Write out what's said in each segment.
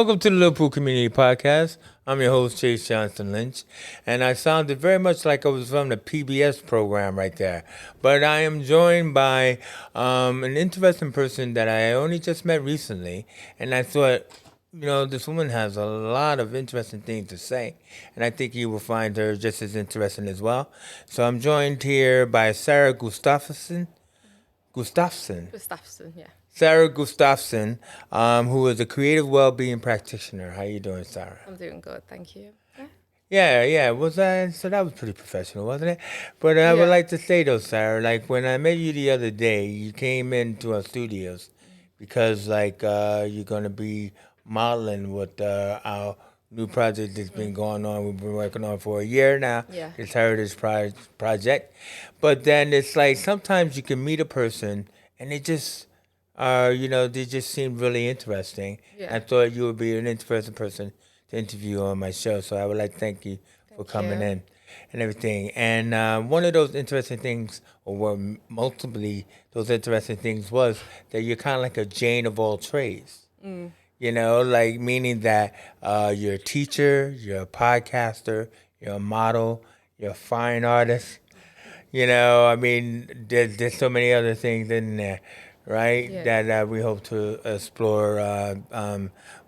Welcome to the Liverpool Community Podcast. I'm your host, Chase Johnson Lynch, and I sounded very much like I was from the PBS program right there. But I am joined by an interesting person that I only just met recently, and I thought, this woman has a lot of interesting things to say, and I think you will find her just as interesting as well. So I'm joined here by Sarah Gustafson. Gustafson. Gustafson, yeah. Sarah Gustafson, who is a creative well-being practitioner. How you doing, Sarah? I'm doing good, thank you. Yeah. Yeah. So that was pretty professional, wasn't it? But I would Yeah. like to say though, Sarah, like when I met you the other day, you came into our studios because you're gonna be modeling with our new project that's been going on. We've been working on for a year now. Yeah. This Heritage Project, but then it's like sometimes you can meet a person and they just they just seem really interesting. Yeah. I thought you would be an interesting person to interview on my show, so I would like to thank you for Thank coming you. in and everything. And one of those interesting things, or multiply those interesting things, was that you're kind of like a Jane of all trades. Like meaning that you're a teacher, you're a podcaster, you're a model, you're a fine artist. There's so many other things in there, right? Yeah. That we hope to explore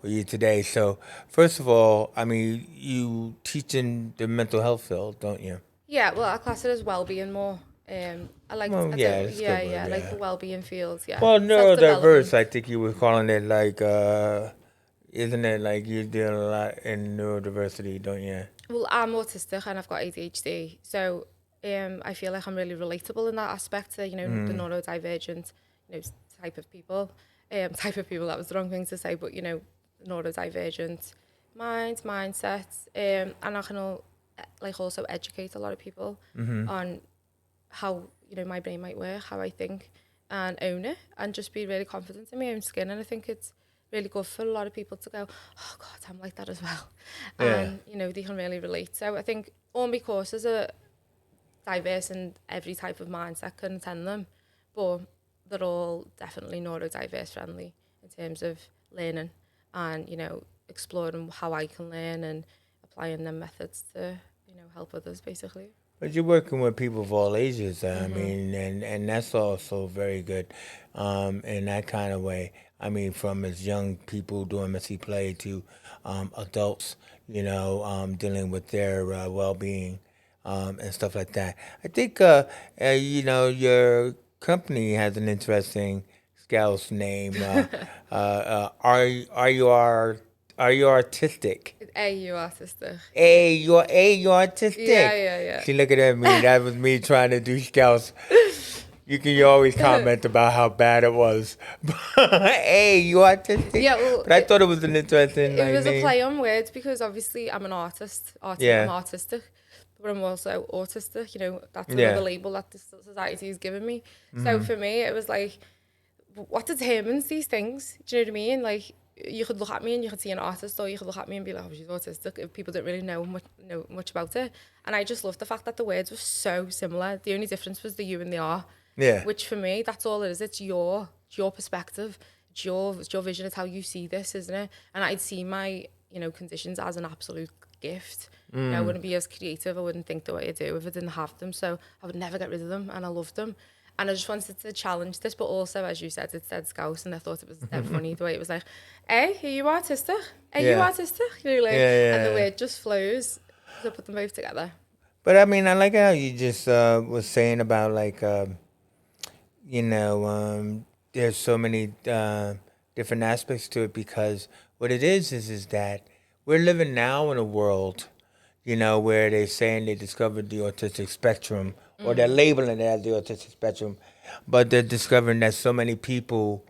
with you today. So, first of all, you teach in the mental health field, don't you? Yeah, well, I class it as well-being more. Well, I'd yeah, say, that's a yeah, good word, yeah, like yeah. the well-being field, yeah. Well, neurodiverse, Self-development. I think you were calling it isn't it like you deal a lot in neurodiversity, don't you? Well, I'm autistic and I've got ADHD, so I feel like I'm really relatable in that aspect, the neurodivergent, type of people. Type of people, that was the wrong thing to say, but, neurodivergent mindsets, and I can also educate a lot of people on how my brain might work, how I think, and own it, and just be really confident in my own skin. And I think it's really good for a lot of people to go, oh God, I'm like that as well, Yeah. and they can really relate. So I think all my courses are diverse and every type of mindset can attend them, but they're all definitely neurodiverse friendly in terms of learning and exploring how I can learn and applying them methods to help others basically. But you're working with people of all ages. And that's also very good in that kind of way. From as young people doing messy play to adults, dealing with their well-being and stuff like that. I think, your company has an interesting Scouse name. Are you artistic? You artistic. You're artistic. Yeah. See, look at me. That was me trying to do Scouts. You always comment about how bad it was. Hey, you artistic? Yeah, well, but I thought it was an interesting it was name. a play on words because obviously I'm an artist. Yeah. I'm artistic, but I'm also autistic. That's Yeah. another label that the society has given me. So for me, it was like, what determines these things? Do you know what I mean? Like, you could look at me and you could see an artist, or you could look at me and be like, oh, she's autistic, if people don't really know much about it. And I just love the fact that the words were so similar. The only difference was the you and the are. Yeah. Which for me, that's all it is. It's your perspective. It's your vision. It's how you see this, isn't it? And I'd see my, conditions as an absolute gift. I wouldn't be as creative. I wouldn't think the way I do if I didn't have them. So I would never get rid of them, and I loved them. And I just wanted to challenge this, but also, as you said, it said Scouse, and I thought it was dead funny the way it was like, hey, are you artistic? Are you Yeah. artistic? Yeah. And the word just flows. So put them both together. But I like how you just was saying about there's so many different aspects to it, because what it is that we're living now in a world, where they're saying they discovered the autistic spectrum, or they're labeling it as the autistic spectrum, but they're discovering that so many people,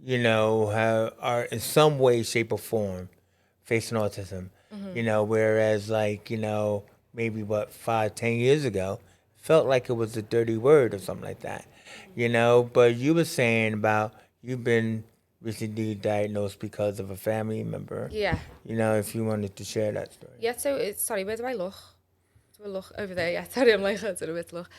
are in some way, shape, or form facing autism. Whereas maybe 5, 10 years ago, felt like it was a dirty word or something like that. But you were saying about you've been recently diagnosed because of a family member. Yeah. If you wanted to share that story. Yeah, so sorry, where do I look? look over there. Yeah, sorry, I'm like, I don't know where to look.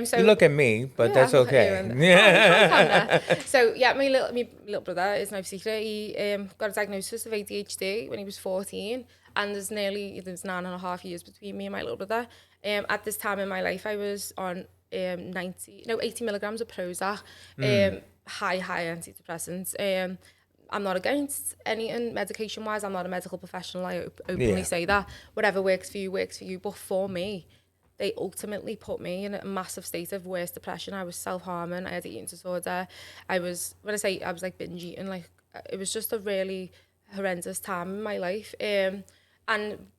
So You look at me, but yeah, that's look at you okay. and- yeah. So yeah, my little brother is no secret. He got a diagnosis of ADHD when he was 14, and there's 9.5 years between me and my little brother. At this time in my life, I was on 80 milligrams of Prozac, high antidepressants. I'm not against anything medication-wise. I'm not a medical professional. I openly say that. Whatever works for you, works for you. But for me, they ultimately put me in a massive state of worse depression. I was self-harming. I had an eating disorder. When I say I was like binge eating, like it was just a really horrendous time in my life. And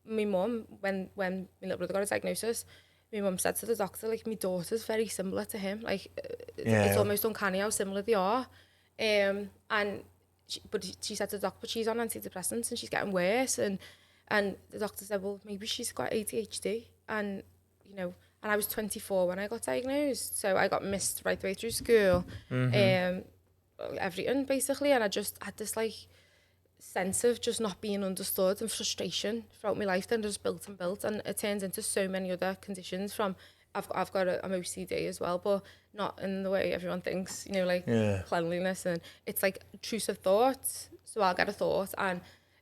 my mum, when my little brother got a diagnosis, my mum said to the doctor, like, my daughter's very similar to him. Like, it's almost uncanny how similar they are. And she said to the doctor, but she's on antidepressants and she's getting worse. And the doctor said, well, maybe she's got ADHD. And, you know, and I was 24 when I got diagnosed. So I got missed right the way through school. Everything, basically. And I just had this, like, sense of just not being understood and frustration throughout my life. Then just built. And it turns into so many other conditions from... I've got I'm OCD as well, but not in the way everyone thinks, you know, like cleanliness, and it's like intrusive thoughts. So I'll get a thought and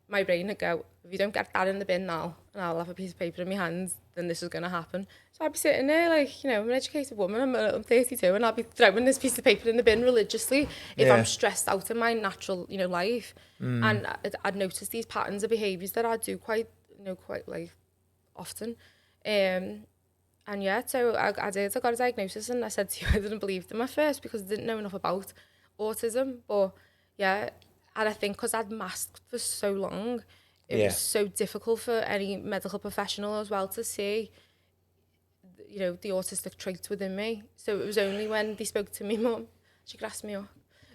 my brain would go, if you don't get that in the bin now, and I'll have a piece of paper in my hands, then this is going to happen. So I'd be sitting there like, you know, I'm an educated woman, I'm 32, and I'll be throwing this piece of paper in the bin religiously if I'm stressed out in my natural, you know, life. And I'd noticed these patterns of behaviours that I do quite like often. And yeah, so I got a diagnosis, and I said to you, I didn't believe them at first because I didn't know enough about autism. But yeah, and I think because I'd masked for so long, it was so difficult for any medical professional as well to see, you know, the autistic traits within me. So it was only when they spoke to me mum, she grassed me up.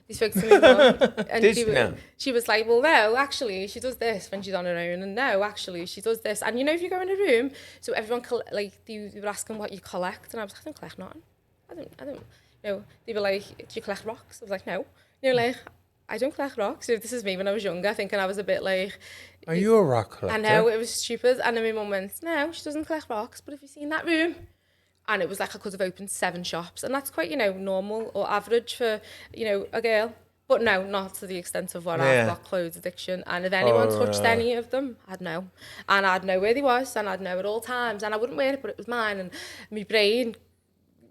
They spoke to me mum, and she was like, well, no, actually, she does this when she's on her own, and no, actually, she does this. And you know, if you go in a room, so everyone, like, they were asking what you collect, and I was like, I don't collect nothing. I don't, you know, they were like, do you collect rocks? I was like, no. You know, like, I don't collect rocks. So this is me when I was younger, thinking I was a bit like... Are you a rock collector? I know, it was stupid. And then my mum went, no, she doesn't collect rocks, but if you see in that room... And it was like I could have opened 7 shops. And that's quite, you know, normal or average for, you know, a girl. But no, not to the extent of what I've got clothes addiction. And if anyone touched any of them, I'd know. And I'd know where they was, and I'd know at all times. And I wouldn't wear it, but it was mine. And my brain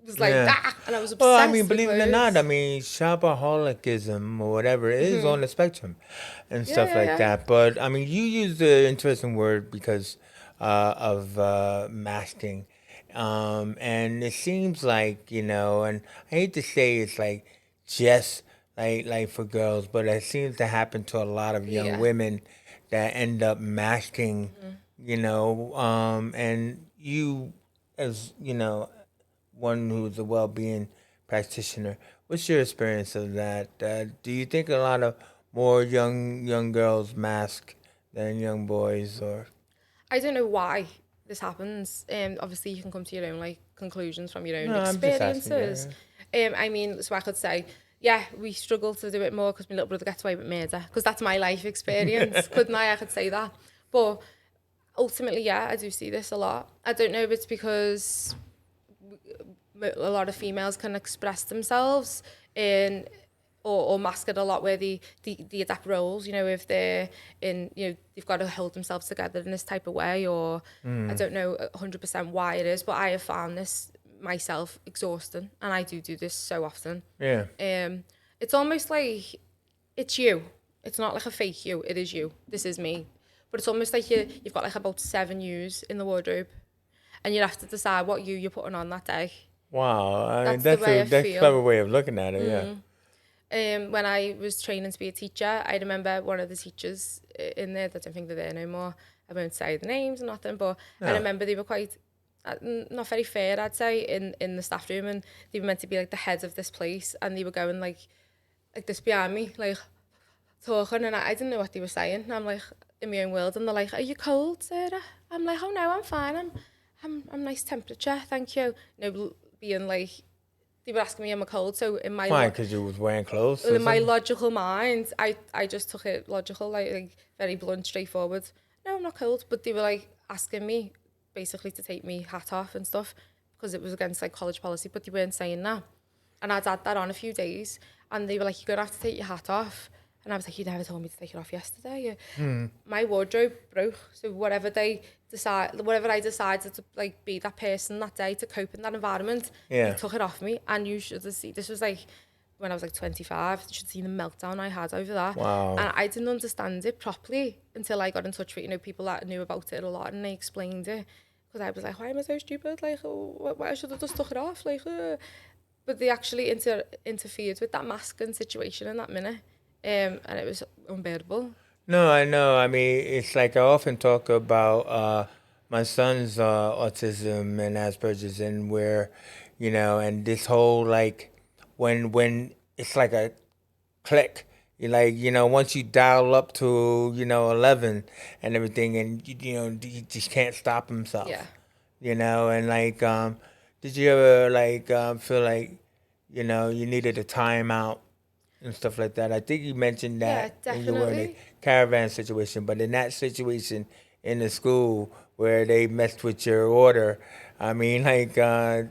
was like, ah! And I was obsessed. Well, I mean, believe it or not, I mean, shopaholicism or whatever is on the spectrum and stuff like that. But, I mean, you used an interesting word because of masking. And it seems like, you know, and I hate to say it's like just like for girls, but it seems to happen to a lot of young women that end up masking, you know, and you, as, you know, one who's a well-being practitioner, what's your experience of that? Do you think a lot of more young girls mask than young boys, or? I don't know why this happens. Obviously, you can come to your own like conclusions from your own experiences. I'm just asking, I mean, so I could say, yeah, we struggle to do it more because my little brother gets away with murder, because that's my life experience. Couldn't I? I could say that. But ultimately, yeah, I do see this a lot. I don't know if it's because a lot of females can express themselves in or mask it a lot, where they adapt roles, you know, if they're in, you know, they've got to hold themselves together in this type of way, or I don't know 100% why it is, but I have found this myself exhausting, and I do this so often. Yeah. It's almost like it's you. It's not like a fake you. It is you. This is me. But it's almost like you've got like about 7 yous in the wardrobe, and you have to decide what you're putting on that day. Wow, I mean, That's a clever way of looking at it. Yeah. When I was training to be a teacher, I remember one of the teachers in there, I don't think they're there no more. I won't say the names or nothing, but I remember they were quite not very fair, I'd say, in the staff room, and they were meant to be like the head of this place, and they were going like this behind me, like talking, and I didn't know what they were saying. And I'm like in my own world, and they're like, "Are you cold, Sarah?" I'm like, "Oh no, I'm fine. I'm nice temperature, thank you." No, being like, they were asking me, am I cold? So in my... Why? Because you was wearing clothes? In my logical mind, I just took it logical, like very blunt, straightforward. No, I'm not cold. But they were like asking me, basically to take me hat off and stuff because it was against like college policy, but they weren't saying that. And I'd had that on a few days, and they were like, "You're gonna have to take your hat off." And I was like, "You never told me to take it off yesterday." My wardrobe broke, so whatever I decided to like be that person that day to cope in that environment, they took it off me. And you should have seen, this was like when I was like 25. You should have seen the meltdown I had over that. Wow. And I didn't understand it properly until I got in touch with, people that knew about it a lot, and they explained it. Because I was like, why am I so stupid? Like, why should I just took it off? Like, but they actually interfered with that masking situation in that minute, and it was unbearable. No, I know. I mean, it's like I often talk about my son's autism and Asperger's, and where, and this whole like when it's like a click. You like, once you dial up to 11 and everything, and he just can't stop himself. Yeah. And like, did you ever like feel like you needed a timeout and stuff like that? I think you mentioned that Yeah, when you were in a definitely. caravan situation, but in that situation in the school where they messed with your order, I mean, like, what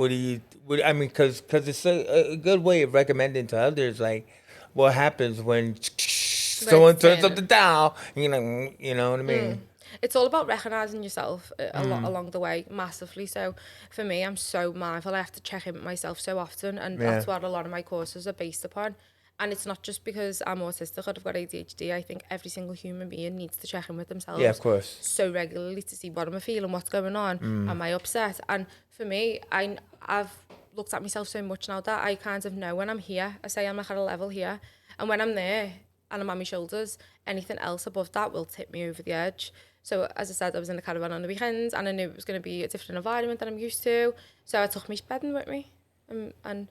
do you? I mean, because it's a good way of recommending to others, like, what happens when someone turns up the dial. You know what I mean? It's all about recognizing yourself a lot along the way, massively. So for me, I'm so mindful. I have to check in with myself so often, and that's what a lot of my courses are based upon. And it's not just because I'm autistic or I've got ADHD. I think every single human being needs to check in with themselves. Yeah, of course. So regularly to see what am I feeling, what's going on, am I upset? And for me, I've looked at myself so much now that I kind of know when I'm here. I say I'm like at a level here, and when I'm there and I'm on my shoulders, anything else above that will tip me over the edge. So as I said, I was in the caravan on the weekends, and I knew it was going to be a different environment than I'm used to. So I took my bedding with me, and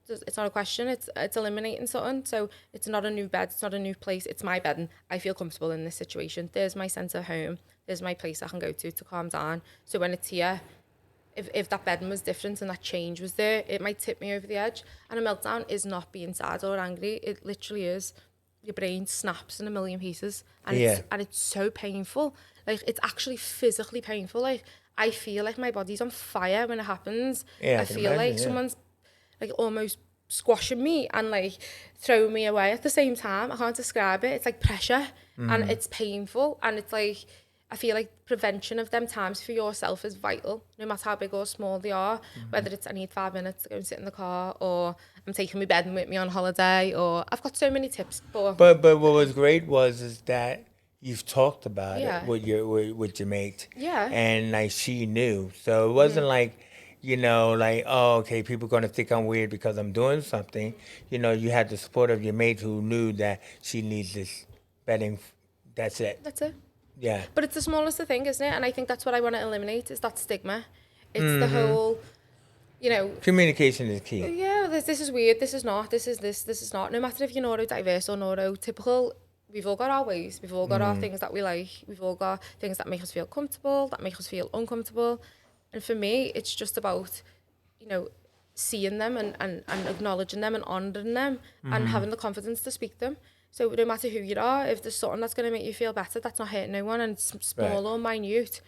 it's not a question. It's eliminating something. So it's not a new bed. It's not a new place. It's my bed, and I feel comfortable in this situation. There's my sense of home. There's my place I can go to calm down. So when it's here, if that bedding was different and that change was there, it might tip me over the edge. And a meltdown is not being sad or angry. It literally is. Your brain snaps in a million pieces, and it's so painful. Like, it's actually physically painful. Like, I feel like my body's on fire when it happens. I feel like someone's like almost squashing me and like throwing me away at the same time. I can't describe it. It's like pressure, and it's painful, and it's like, I feel like prevention of them times for yourself is vital, no matter how big or small they are. Whether it's I need 5 minutes to go and sit in the car, or I'm taking my bedding with me on holiday, or I've got so many tips. But what was great is that you've talked about Yeah. it with your mate. Yeah. And like she knew. So it wasn't like, like, oh, okay, people are gonna think I'm weird because I'm doing something. You had the support of your mate who knew that she needs this bedding. That's it. That's it. Yeah. But it's the smallest of thing, isn't it? And I think that's what I want to eliminate, is that stigma. It's the whole, Communication is key. yeah, this is weird, this is not, this is not. No matter if you're neurodiverse or neurotypical, we've all got our ways. We've all got our things that we like. We've all got things that make us feel comfortable, that make us feel uncomfortable. And for me, it's just about, seeing them and acknowledging them and honouring them and having the confidence to speak them. So no matter who you are, if there's something that's going to make you feel better, that's not hurting no one, and it's small or minute,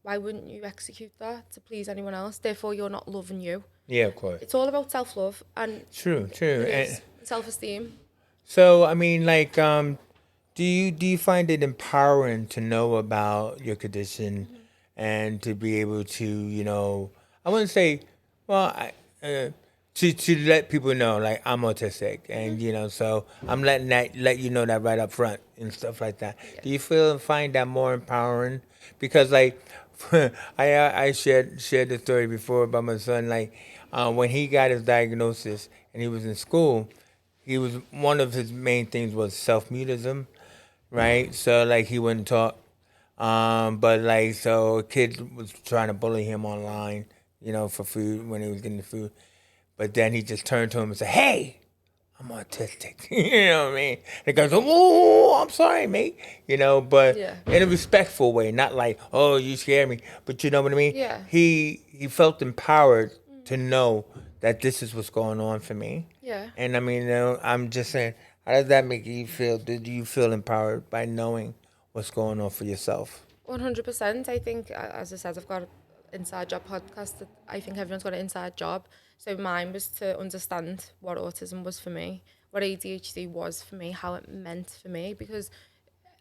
why wouldn't you execute that to please anyone else? Therefore, you're not loving you. Yeah, of course. It's all about self-love and True. And self-esteem. so, I mean, like, do you find it empowering to know about your condition and to be able to, I wouldn't say, well, to let people know, like, I'm autistic, and so I'm let you know that right up front and stuff like that. Yeah. Do you find that more empowering? Because like, I shared the story before about my son, like, when he got his diagnosis and he was in school. He was one of his main things was self-mutism, right? So like he wouldn't talk, but like so a kid was trying to bully him online, for food when he was getting the food, but then he just turned to him and said, "Hey, I'm autistic." You know what I mean? And the guy goes, "Oh, I'm sorry, mate." But Yeah. in a respectful way, not like, "Oh, you scare me," but you know what I mean? Yeah. He felt empowered to know that this is what's going on for me. Yeah. And I mean, I'm just saying, how does that make you feel? Did you feel empowered by knowing what's going on for yourself? 100%. I think, as I said, I've got an inside job podcast. That I think everyone's got an inside job. So mine was to understand what autism was for me, what ADHD was for me, how it meant for me. Because,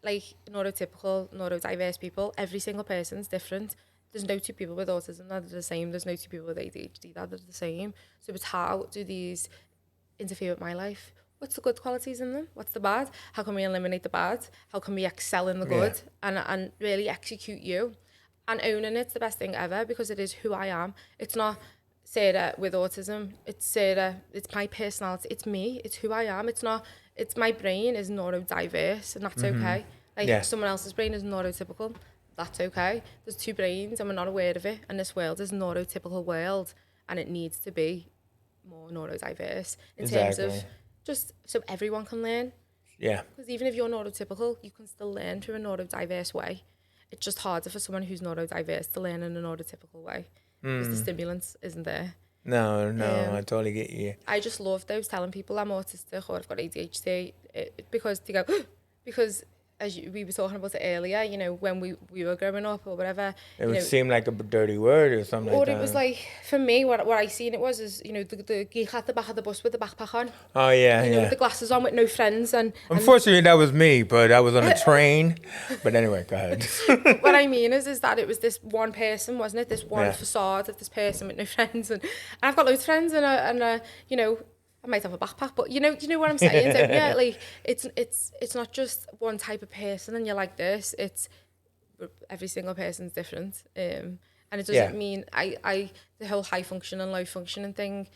like, neurotypical, neurodiverse people, every single person's different. There's no two people with autism that are the same. There's no two people with ADHD that are the same. So it's how do these interfere with my life? What's the good qualities in them? What's the bad? How can we eliminate the bad? How can we excel in the good and really execute you? And owning it's the best thing ever because it is who I am. It's not Sarah with autism. It's Sarah. It's my personality. It's me. It's who I am. It's not. It's my brain is neurodiverse and that's okay. Like someone else's brain is neurotypical. That's okay. There's two brains and we're not aware of it. And this world is a neurotypical world and it needs to be more neurodiverse in terms of just so everyone can learn. Yeah. Because even if you're neurotypical, you can still learn through a neurodiverse way. It's just harder for someone who's neurodiverse to learn in a neurotypical way because the stimulants isn't there. No, I totally get you. I just love those telling people I'm autistic or I've got ADHD because they go, because as we were talking about it earlier, you know, when we were growing up or whatever. It would seem like a dirty word or something like that. Or it was like, for me, what I seen it was is, you know, the geek at the back of the bus with the backpack on. Oh, yeah, you know, with the glasses on with no friends. And unfortunately, that was me, but I was on a train. But anyway, go ahead. What I mean is that it was this one person, wasn't it? This one facade of this person with no friends. And I've got loads of friends and you know, I might have a backpack, but you know what I'm saying, don't you? Like, it's not just one type of person and you're like this. It's every single person's different. And it doesn't mean the whole high function and low functioning thing.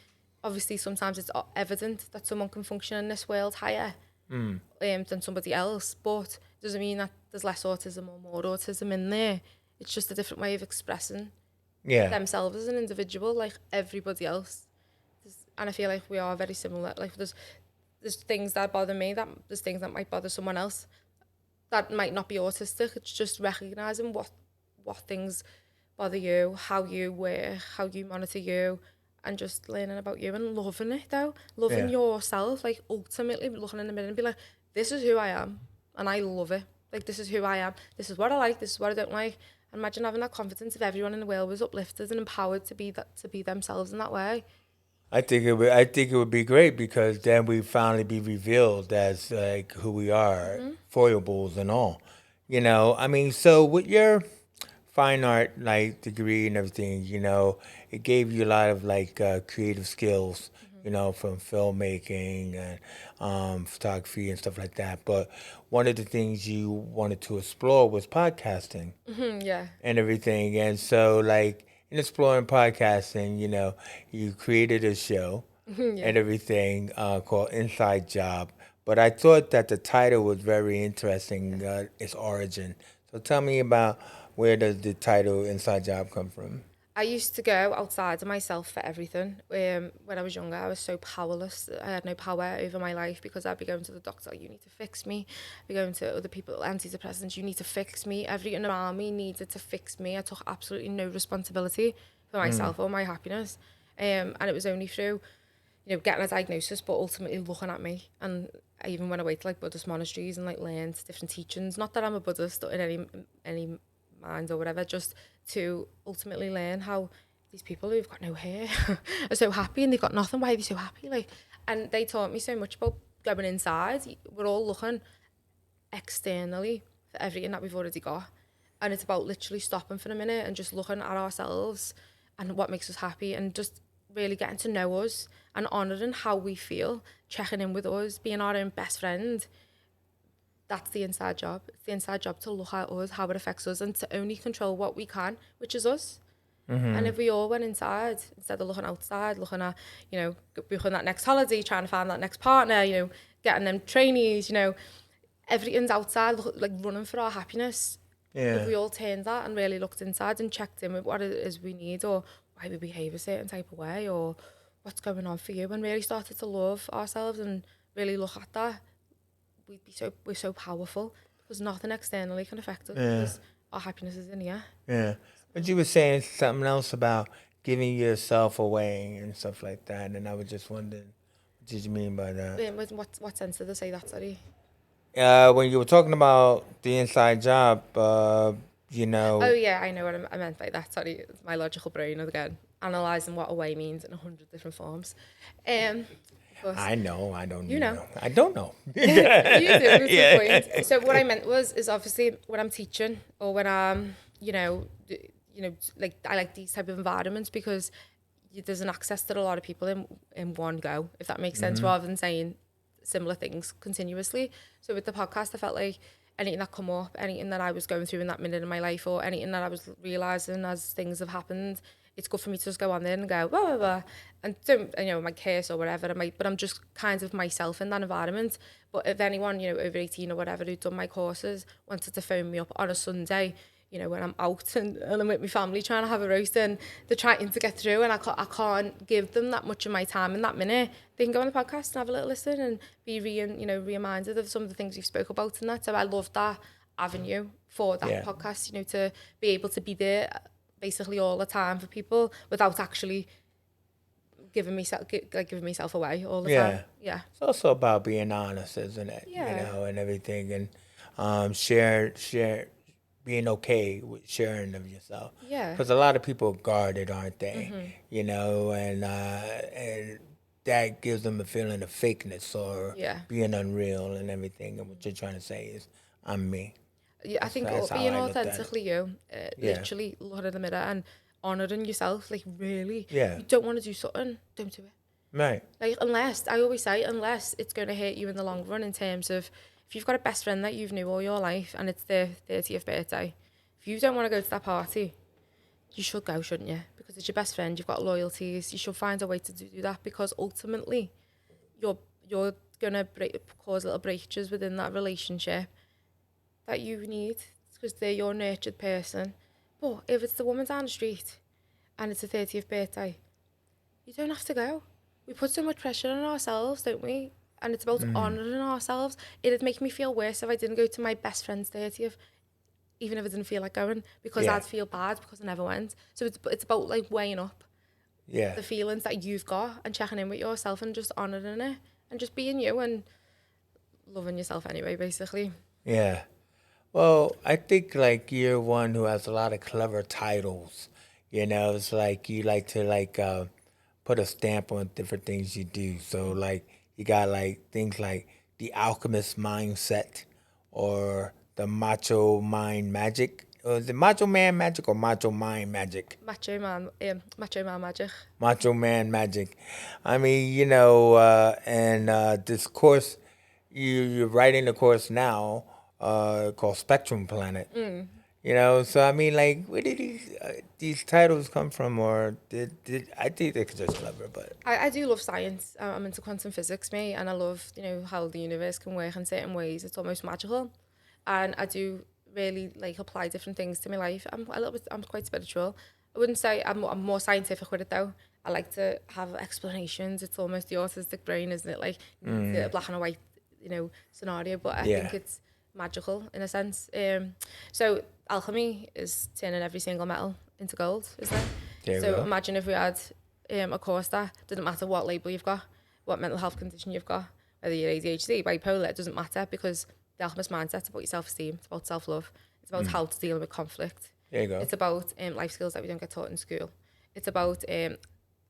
Obviously, sometimes it's evident that someone can function in this world higher than somebody else, but it doesn't mean that there's less autism or more autism in there. It's just a different way of expressing themselves as an individual, like everybody else. And I feel like we are very similar. Like there's things that bother me, that there's things that might bother someone else that might not be autistic. It's just recognizing what things bother you, how you work, how you monitor you, and just learning about you and loving it though. Loving yourself, like ultimately looking in the mirror and be like, this is who I am and I love it. Like this is who I am. This is what I like, this is what I don't like. And imagine having that confidence if everyone in the world was uplifted and empowered to be themselves in that way. I think it would be great because then we finally be revealed as like who we are, foibles and all. You know, I mean, so with your fine art like degree and everything, you know, it gave you a lot of like creative skills, you know, from filmmaking and photography and stuff like that. But one of the things you wanted to explore was podcasting, and everything. And so like, in exploring podcasting, you know, you created a show and everything called Inside Job. But I thought that the title was very interesting, its origin. So tell me about where does the title Inside Job come from? I used to go outside of myself for everything. When I was younger, I was so powerless. I had no power over my life because I'd be going to the doctor, you need to fix me. I'd be going to other people, antidepressants, you need to fix me. Everything around me needed to fix me. I took absolutely no responsibility for myself or my happiness. And it was only through, you know, getting a diagnosis, but ultimately looking at me. And I even went away to like Buddhist monasteries and like learned different teachings. Not that I'm a Buddhist in any mind or whatever, just to ultimately learn how these people who've got no hair are so happy and they've got nothing. Why are they so happy? Like, and they taught me so much about going inside. We're all looking externally for everything that we've already got, and it's about literally stopping for a minute and just looking at ourselves and what makes us happy and just really getting to know us and honouring how we feel, checking in with us, being our own best friend. That's the inside job. It's the inside job to look at us, how it affects us, and to only control what we can, which is us. And if we all went inside, instead of looking outside, looking at, you know, booking that next holiday, trying to find that next partner, you know, getting them trainees, you know, everything's outside, like running for our happiness. If we all turned that and really looked inside and checked in with what it is we need or why we behave a certain type of way or what's going on for you, and really started to love ourselves and really look at that, we're so powerful because nothing externally can affect us because our happiness is in here. Yeah. But you were saying something else about giving yourself away and stuff like that, and I was just wondering, what did you mean by that? What sense did I say that, sorry? When you were talking about the inside job, you Oh know. yeah, I know what I meant by that. Sorry, it's my logical brain again, analysing what away means in 100 different forms. But I know. I don't. you know, I don't know. you do. It's the Yeah. point. So what I meant is obviously when I'm teaching or when I'm, like I like these type of environments because there's an access to a lot of people in one go, if that makes sense, rather than saying similar things continuously. So with the podcast, I felt like anything that come up, anything that I was going through in that minute in my life, or anything that I was realizing as things have happened, it's good for me to just go on there and go blah blah blah, and don't my curse or whatever. But I'm just kind of myself in that environment. But if anyone over 18 or whatever who'd done my courses wanted to phone me up on a Sunday, when I'm out and I'm with my family trying to have a roast and they're trying to get through and I can't give them that much of my time in that minute, they can go on the podcast and have a little listen and be reminded of some of the things we've spoke about and that. So I love that avenue for that Yeah. podcast, to be able to be there basically all the time for people without actually giving myself away all the time. Yeah. Yeah. It's also about being honest, isn't it? Yeah. And everything, and share, being okay with sharing of yourself. Yeah. Because a lot of people are guarded, aren't they? And that gives them a feeling of fakeness or Yeah. being unreal and everything. And what you're trying to say is, I'm me. Yeah, I think That's how being I looked at it. authentically you, Yeah. literally looking in the mirror and honouring yourself, like really, Yeah. you don't want to do something, don't do it. Right. Like I always say, unless it's going to hurt you in the long run in terms of if you've got a best friend that you've knew all your life and it's their 30th birthday, if you don't want to go to that party, you should go, shouldn't you? Because it's your best friend, you've got loyalties, you should find a way to do that because ultimately you're going to cause little breakages within that relationship that you need because they're your nurtured person. But if it's the woman down the street and it's a 30th birthday, you don't have to go. We put so much pressure on ourselves, don't we? And it's about honouring ourselves. It'd make me feel worse if I didn't go to my best friend's 30th, even if I didn't feel like going, because Yeah. I'd feel bad because I never went. So it's about like weighing up Yeah. the feelings that you've got and checking in with yourself and just honouring it and just being you and loving yourself anyway, basically. Yeah. Well, I think like you're one who has a lot of clever titles. It's like you like to put a stamp on different things you do. So like you got like things like the alchemist mindset or the macho mind magic. Or is it macho man magic or macho mind magic? Macho man magic. Macho man magic. I mean, and this course, you're writing a course now called Spectrum Planet. So I mean, like, where did these titles come from, or did I think they're just clever, but I do love science. I'm into quantum physics, me, and I love, how the universe can work in certain ways. It's almost magical. And I do really like apply different things to my life. I'm quite spiritual. I wouldn't say I'm more scientific with it though. I like to have explanations. It's almost the autistic brain, isn't it? Like the black and white, scenario. But I Yeah. think it's magical in a sense. So alchemy is turning every single metal into gold, isn't it? There you So go. imagine if we had a course that didn't matter what label you've got, what mental health condition you've got, whether you're ADHD, bipolar, it doesn't matter because the alchemist mindset is about your self-esteem, it's about self-love, it's about how to deal with conflict. There you go. It's about life skills that we don't get taught in school. It's about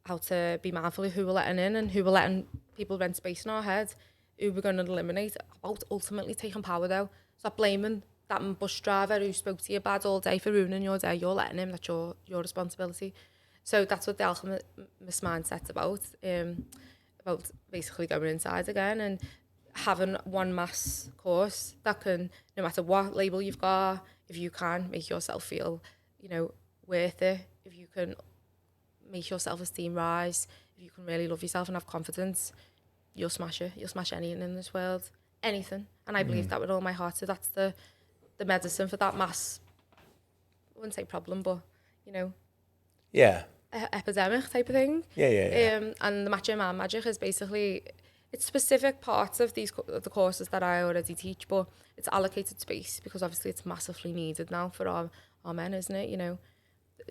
how to be mindful of who we're letting in and who we're letting people rent space in our head, who we're going to eliminate. About ultimately taking power though. Stop blaming that bus driver who spoke to you bad all day for ruining your day. You're letting him, that's your responsibility. So that's what the alchemist mindset's about basically going inside again and having one mass course that can, no matter what label you've got, if you can make yourself feel, worth it, if you can make your self-esteem rise, if you can really love yourself and have confidence, you'll smash it. You'll smash anything in this world, anything. And I believe that with all my heart. So that's the medicine for that mass, I wouldn't say problem, but, Yeah. epidemic type of thing. Yeah. And the Macho Man Magic is basically, it's specific parts of the courses that I already teach, but it's allocated space because obviously it's massively needed now for our men, isn't it?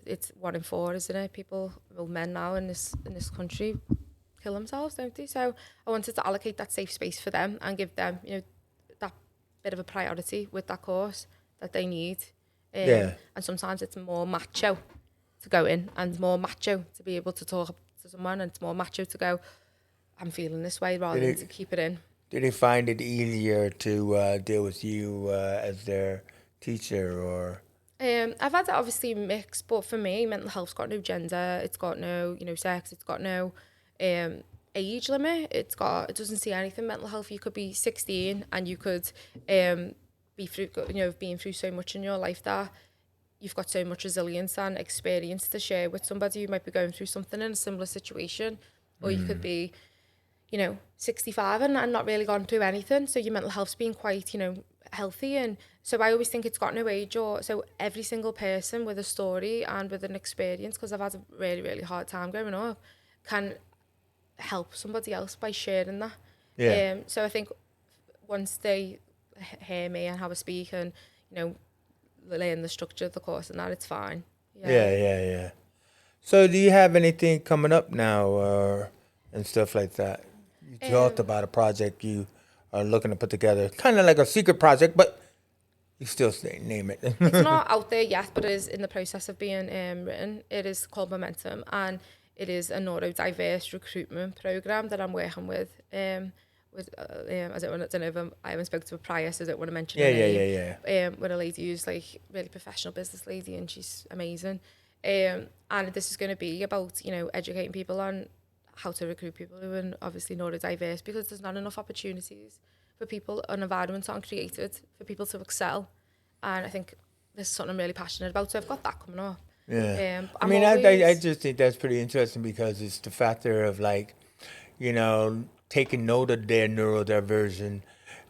It's 1 in 4, isn't it? Men now in this country kill themselves, don't they? So I wanted to allocate that safe space for them and give them, that bit of a priority with that course that they need Yeah. And sometimes it's more macho to go in and more macho to be able to talk to someone, and it's more macho to go, I'm feeling this way, rather than to keep it in. Do they find it easier to deal with you as their teacher, or? I've had it obviously mixed, but for me, mental health's got no gender, it's got no, sex, it's got no age limit. It doesn't see anything. Mental health, you could be 16 and you could be through, being through so much in your life that you've got so much resilience and experience to share with somebody who might be going through something in a similar situation, or you could be 65 and not really gone through anything. So your mental health's been quite, healthy. And so I always think it's got no age, or so every single person with a story and with an experience, because I've had a really, really hard time growing up, can help somebody else by sharing that. Yeah. So I think once they hear me and how I speak and, learn the structure of the course and that, it's fine. Yeah. So do you have anything coming up now and stuff like that? You talked about a project you are looking to put together, kind of like a secret project, but you still say name it. It's not out there yet, but it is in the process of being written. It is called Momentum, and it is a neuro-diverse recruitment program that I'm working with. I don't know if I haven't spoken to her prior, so I don't want to mention her name. Yeah. With a lady who's like really professional business lady, and she's amazing. And this is going to be about educating people on how to recruit people who are obviously neurodiverse, because there's not enough opportunities for people, and environments aren't created for people to excel. And I think this is something I'm really passionate about, so I've got that coming up. Yeah. I just think that's pretty interesting, because it's the factor of taking note of their neurodiversion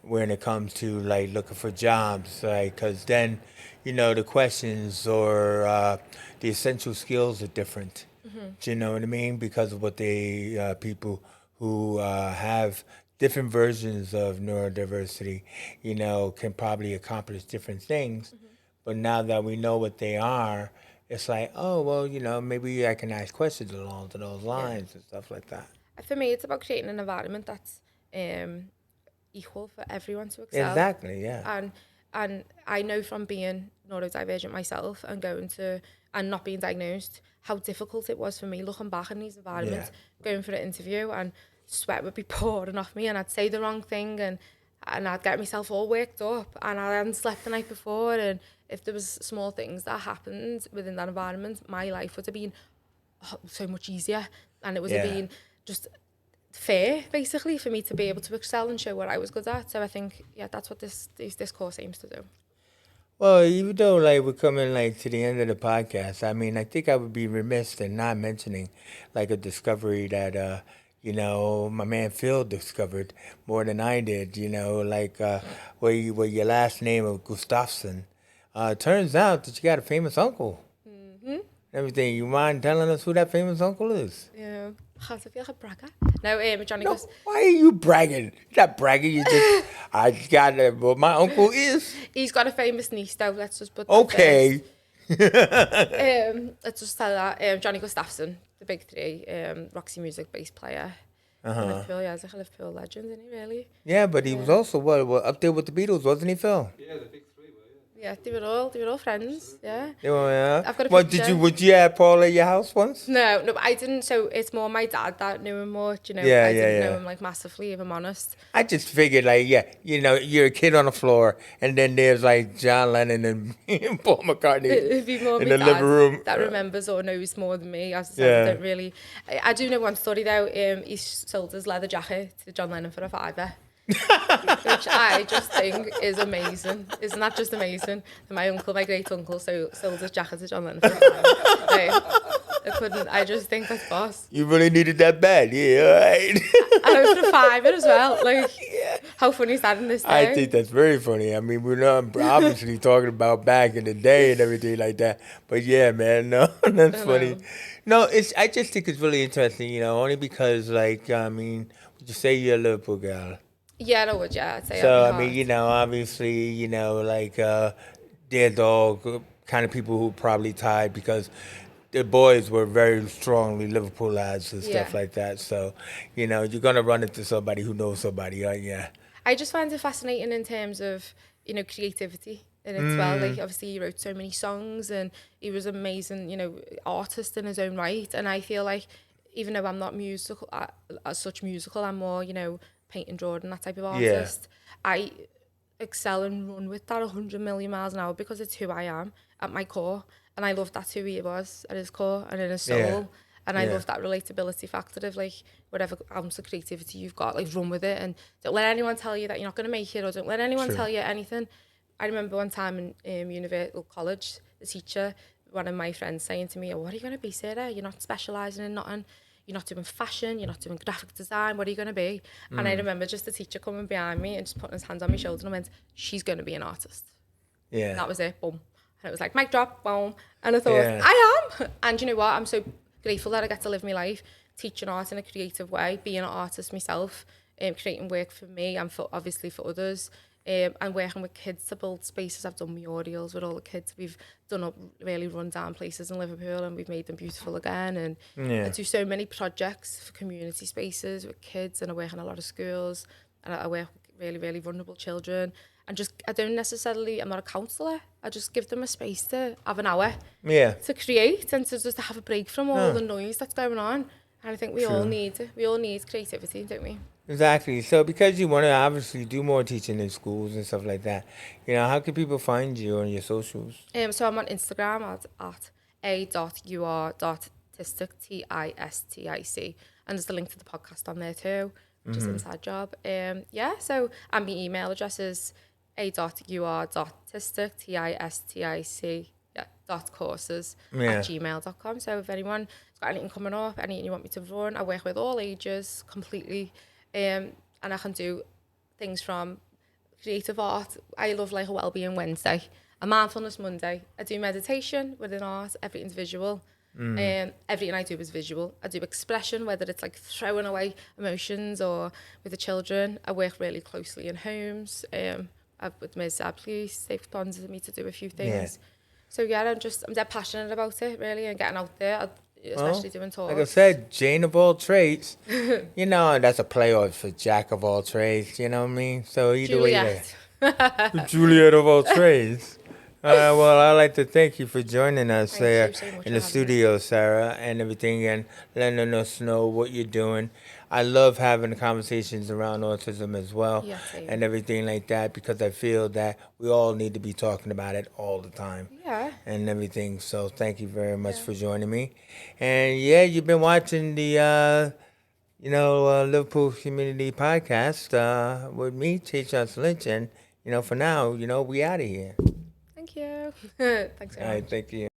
when it comes to looking for jobs, because then, the questions or the essential skills are different. Do you know what I mean? Because of what they people who have different versions of neurodiversity, can probably accomplish different things. But now that we know what they are, it's like, oh, well, maybe I can ask questions along to those lines and stuff like that. For me, it's about creating an environment that's equal for everyone to excel. Exactly, yeah. And I know from being neurodivergent myself and and not being diagnosed, how difficult it was for me looking back in these environments, going for an interview, and sweat would be pouring off me, and I'd say the wrong thing, and I'd get myself all worked up, and I hadn't slept the night before, and if there was small things that happened within that environment, my life would have been so much easier, and it would have been just fair, basically, for me to be able to excel and show what I was good at. So I think, that's what this course aims to do. Well, even though we're coming to the end of the podcast, I think I would be remiss in not mentioning a discovery that my man Phil discovered more than I did. Where your last name of Gustafson. Turns out that you got a famous uncle. Everything. You mind telling us who that famous uncle is? Yeah. I feel like a bragger. No, Johnny goes. Why are you bragging? You're not bragging. You just, I got it. Well, my uncle is. He's got a famous niece, though. Let's just put that okay. Let's just tell that. Johnny Gustafson, the big three, Roxy Music bass player. Liverpool, yeah, he's like a Liverpool legend, isn't he, really? Yeah, but he was also up there with the Beatles, wasn't he, Phil? Yeah, the big three were, Yeah, they were all friends, yeah. Yeah. I've got a picture. Would you have Paul at your house once? No, I didn't. So it's more my dad that knew him more, I didn't know him massively, if I'm honest. I just figured you're a kid on the floor, and then there's John Lennon and Paul McCartney It'd be more in my the dad living room that remembers or knows more than me. As I said, I don't really. I do know one story though. He sold his leather jacket to John Lennon for a £5. Which I just think is amazing. Isn't that just amazing? That my great uncle, sold his jacket to John Lennon for a £5. I just think that's boss. You really needed that bad, yeah, all right. And it was for £5 as well. How funny is that in this day? I think that's very funny. We're not obviously talking about back in the day and everything like that. But yeah, man, no, that's funny. No, I just think it's really interesting, only because, would you say you're a Liverpool girl? Yeah, I would, yeah. I'd say so, obviously, they're all kind of people who probably tied because their boys were very strongly Liverpool lads and stuff like that. So, you're going to run into somebody who knows somebody, aren't you? I just find it fascinating in terms of, creativity. in it as well. Like, obviously, he wrote so many songs, and he was amazing, artist in his own right. And I feel like, even though I'm not musical, as such musical, I'm more, painting, drawing, that type of Yeah. artist. I excel and run with that 100 million miles an hour because it's who I am at my core. And I love that's who he was at his core and in his soul. Yeah. And I Yeah. love that relatability factor of, like, whatever ounce of creativity you've got, like, run with it. And don't let anyone tell you that you're not going to make it, or don't let anyone True. tell you anything. I remember one time in Universal College, the teacher, one of my friends saying to me, "Oh, what are you going to be, Sarah? You're not specialising in nothing. You're not doing fashion. You're not doing graphic design. What are you going to be?" And I remember just the teacher coming behind me and just putting his hands on my shoulder and went, "She's going to be an artist." And Yeah. that was it. Boom. And it was like, mic drop, boom. And I thought, Yeah. I am. And you know what? I'm so grateful that I get to live my life teaching art in a creative way, being an artist myself, creating work for me and for obviously for others, and working with kids to build spaces. I've done murals with all the kids. We've done up really run down places in Liverpool, and we've made them beautiful again. And I Yeah. do so many projects for community spaces with kids, and I work in a lot of schools, and I work with really, really vulnerable children. And just, I don't necessarily, I'm not a counsellor. I just give them a space to have an hour Yeah. to create and to just have a break from all the noise that's going on. And I think we all need creativity, don't we? Exactly. So because you want to obviously do more teaching in schools and stuff like that, how can people find you on your socials? So I'm on Instagram at a.ur.tistic, TISTIC. And there's the link to the podcast on there too, which is Inside Job. So, and my email address is a.ur.tistic, TISTIC, .courses Yeah. at gmail.com. So if anyone's got anything coming up, anything you want me to run, I work with all ages completely. And I can do things from creative art. I love, like, a Wellbeing Wednesday, a Mindfulness Monday. I do meditation within art. Everything's visual. Everything I do is visual. I do expression, whether it's like throwing away emotions or with the children. I work really closely in homes. With Ms. Please, they've sponsored me to do a few things. Yeah. So yeah, I'm dead passionate about it, really, and getting out there, especially doing talks. Like I said, Jane of all trades. That's a play on for Jack of all trades. You know what I mean? So either Juliet. way, Juliet of all trades. Well, I'd like to thank you for joining us Thank there you so much in for the having studio, Sarah, and everything, and letting us know what you're doing. I love having conversations around autism as well, Yeah, same. and everything like that, because I feel that we all need to be talking about it all the time. Yeah. And everything. So thank you very much for joining me. And yeah, you've been watching the Liverpool Community Podcast with me, Chase Johnson Lynch, and for now, we out of here. Thank you. Thanks so All much. right, thank you.